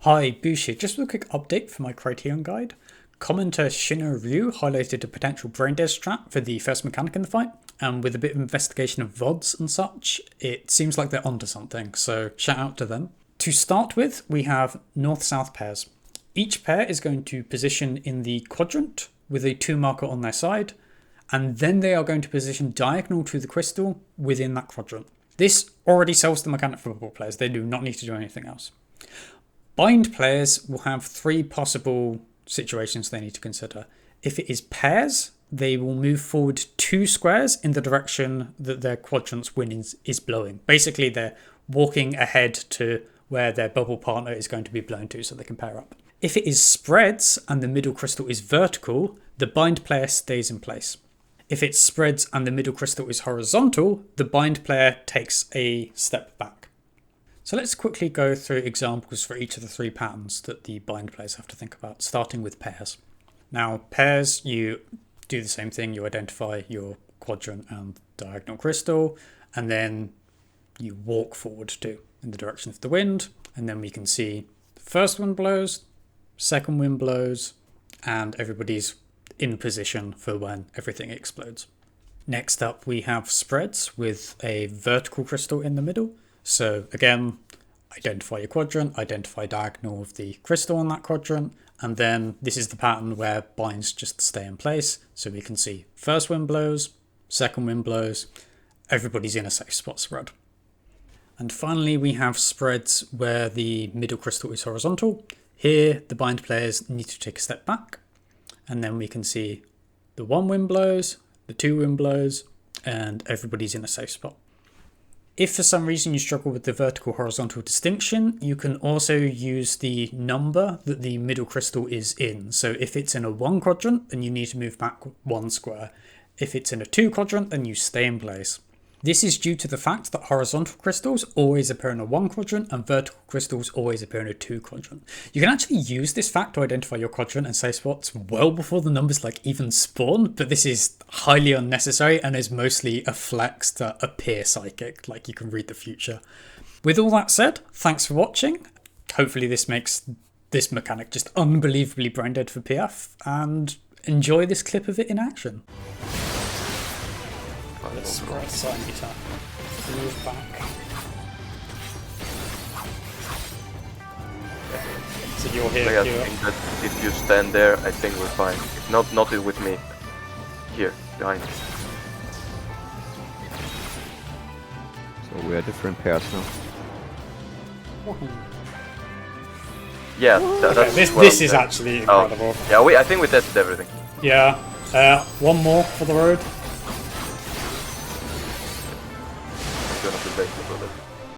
Hi, Boosh here. Just with a quick update for my Criterion guide. Commenter Shino Ryu highlighted a potential Braindead Strat for the first mechanic in the fight, and with a bit of investigation of VODs and such, it seems like they're onto something, so shout out to them. To start with, we have north-south pairs. Each pair is going to position in the quadrant with a 2 marker on their side, and then they are going to position diagonal to the crystal within that quadrant. This already solves the mechanic for bubble players. They do not need to do anything else. Bind players will have 3 possible situations they need to consider. If it is pairs, they will move forward 2 squares in the direction that their quadrant's wind is blowing. Basically, they're walking ahead to where their bubble partner is going to be blown to so they can pair up. If it is spreads and the middle crystal is vertical, the bind player stays in place. If it's spreads and the middle crystal is horizontal, the bind player takes a step back. So let's quickly go through examples for each of the 3 patterns that the bind players have to think about, starting with pairs. Now, pairs, you do the same thing. You identify your quadrant and diagonal crystal, and then you walk forward too in the direction of the wind, and then we can see the first wind blows, second wind blows, and everybody's in position for when everything explodes. Next up, we have spreads with a vertical crystal in the middle. So again, identify your quadrant, identify diagonal of the crystal on that quadrant, and then this is the pattern where binds just stay in place. So we can see first wind blows, second wind blows, everybody's in a safe spot spread. And finally, we have spreads where the middle crystal is horizontal. Here, the bind players need to take a step back, and then we can see the 1 wind blows, the 2 wind blows, and everybody's in a safe spot. If for some reason you struggle with the vertical-horizontal distinction, you can also use the number that the middle crystal is in. So if it's in a 1 quadrant, then you need to move back 1 square. If it's in a 2 quadrant, then you stay in place. This is due to the fact that horizontal crystals always appear in a 1 quadrant and vertical crystals always appear in a 2 quadrant. You can actually use this fact to identify your quadrant and safe spots well before the numbers even spawn, but this is highly unnecessary and is mostly a flex to appear psychic, like you can read the future. With all that said, thanks for watching. Hopefully this makes this mechanic just unbelievably braindead for PF, and enjoy this clip of it in action. Let's right side guitar. Move back. So you're here. I think that if you stand there, I think we're fine. Not with me. Here, behind. So we are different pairs now. Yeah, that's this is actually incredible. Oh. Yeah, I think we tested everything. Yeah. One more for the road. Gonna be late for that.